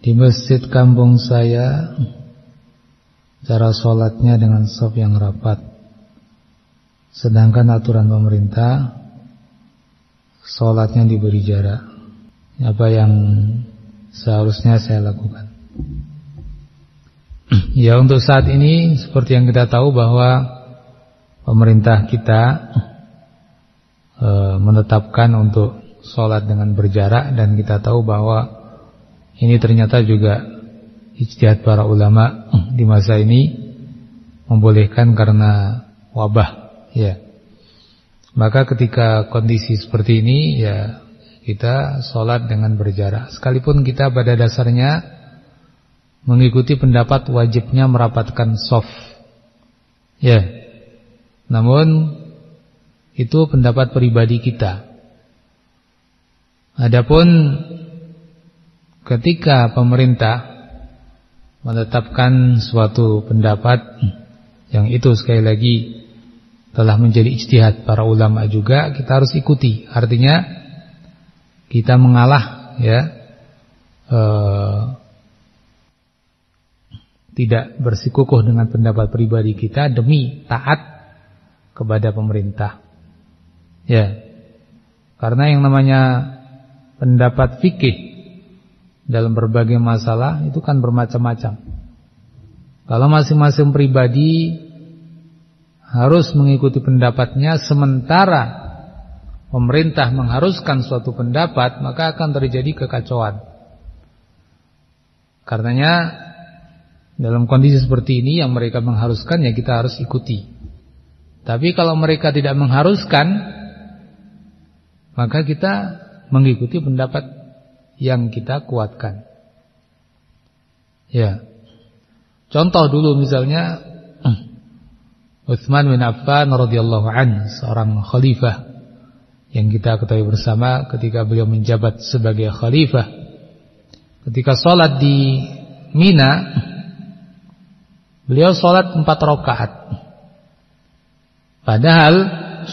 Di masjid kampung saya, cara sholatnya dengan shaf yang rapat. Sedangkan aturan pemerintah, sholatnya diberi jarak. Apa yang seharusnya saya lakukan? Ya, untuk saat ini seperti yang kita tahu bahwa pemerintah kita menetapkan untuk sholat dengan berjarak, dan kita tahu bahwa ini ternyata juga ijtihad para ulama di masa ini membolehkan karena wabah, ya. Maka ketika kondisi seperti ini, ya kita sholat dengan berjarak. Sekalipun kita pada dasarnya mengikuti pendapat wajibnya merapatkan shaf, ya. Namun itu pendapat pribadi kita. Adapun ketika pemerintah menetapkan suatu pendapat yang itu sekali lagi telah menjadi ijtihad para ulama juga, kita harus ikuti. Artinya kita mengalah, ya, tidak bersikukuh dengan pendapat pribadi kita demi taat kepada pemerintah, ya. Karena yang namanya pendapat fikih dalam berbagai masalah itu kan bermacam-macam. Kalau masing-masing pribadi harus mengikuti pendapatnya, sementara pemerintah mengharuskan suatu pendapat, maka akan terjadi kekacauan. Karenanya dalam kondisi seperti ini yang mereka mengharuskan, ya kita harus ikuti. Tapi kalau mereka tidak mengharuskan, maka kita mengikuti pendapat yang kita kuatkan. Ya. Contoh dulu misalnya Utsman bin Affan radhiyallahu anhu, seorang khalifah yang kita ketahui bersama ketika beliau menjabat sebagai khalifah. Ketika sholat di Mina, beliau sholat 4 rakaat. Padahal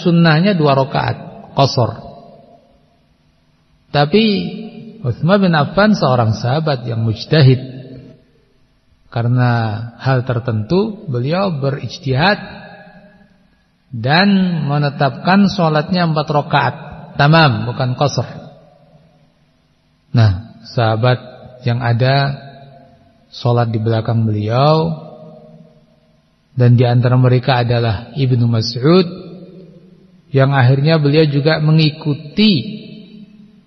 sunnahnya 2 rakaat qashar. Tapi Utsman bin Affan seorang sahabat yang mujtahid. Karena hal tertentu beliau berijtihad dan menetapkan sholatnya 4 rakaat tamam, bukan qasr. Nah, sahabat yang ada sholat di belakang beliau, dan di antara mereka adalah Ibnu Mas'ud, yang akhirnya beliau juga mengikuti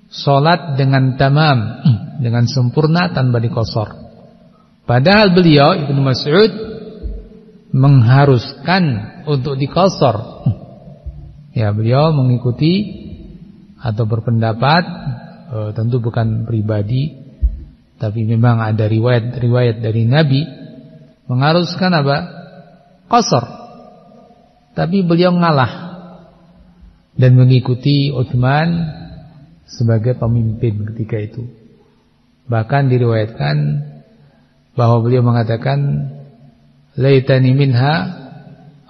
sholat dengan tamam, dengan sempurna tanpa diqasar. Padahal beliau Ibnu Mas'ud mengharuskan untuk diqasar. Ya, beliau mengikuti atau berpendapat, tentu bukan pribadi, tapi memang ada riwayat dari Nabi mengharuskan apa? Qasar. Tapi beliau ngalah dan mengikuti Utsman sebagai pemimpin ketika itu. Bahkan diriwayatkan bahwa beliau mengatakan, laitani minha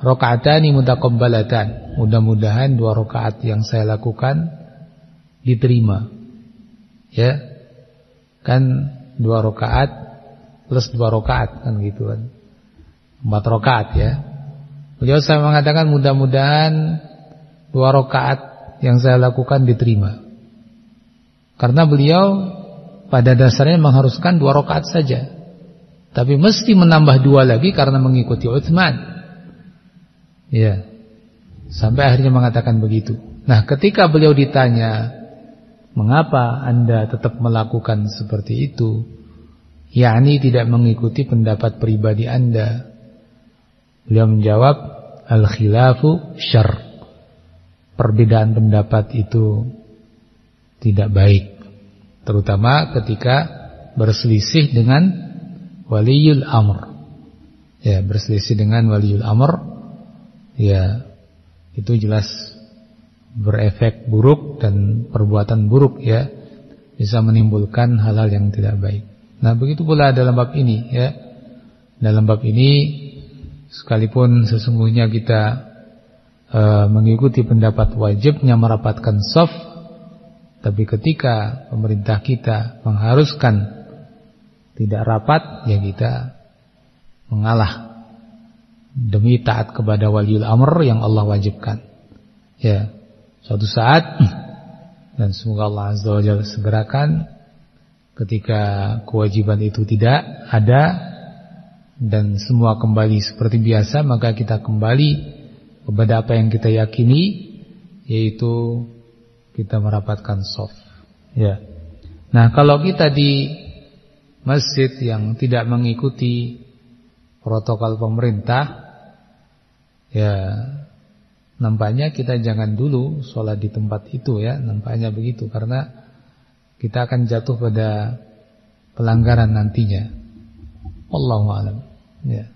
rakaatani mutaqabbalatan. Mudah-mudahan 2 rakaat yang saya lakukan diterima. Ya. Kan 2 rakaat plus 2 rakaat kan gitu kan. 4 rakaat ya. Beliau saya mengatakan mudah-mudahan 2 rakaat yang saya lakukan diterima. Karena beliau pada dasarnya mengharuskan 2 rakaat saja, tapi mesti menambah 2 lagi karena mengikuti Utsman. Ya. Sampai akhirnya mengatakan begitu. Nah, ketika beliau ditanya, "Mengapa Anda tetap melakukan seperti itu?" yakni tidak mengikuti pendapat pribadi Anda. Beliau menjawab, "Al-khilafu syarr." Perbedaan pendapat itu tidak baik, terutama ketika berselisih dengan waliyul amr. Ya, berselisih dengan waliyul amr, ya itu jelas berefek buruk dan perbuatan buruk, ya, bisa menimbulkan hal-hal yang tidak baik. Nah, begitu pula dalam bab ini, ya. Dalam bab ini sekalipun sesungguhnya kita mengikuti pendapat wajibnya merapatkan shaf, tapi ketika pemerintah kita mengharuskan tidak rapat, ya kita mengalah demi taat kepada waliul amr yang Allah wajibkan. Ya, suatu saat, dan semoga Allah Azza wa Jalla segerakan, ketika kewajiban itu tidak ada dan semua kembali seperti biasa, maka kita kembali kepada apa yang kita yakini, yaitu kita merapatkan shaf. Ya. Nah, kalau kita di masjid yang tidak mengikuti protokol pemerintah, ya nampaknya kita jangan dulu sholat di tempat itu, ya, nampaknya begitu, karena kita akan jatuh pada pelanggaran nantinya. Wallahu a'lam. Ya.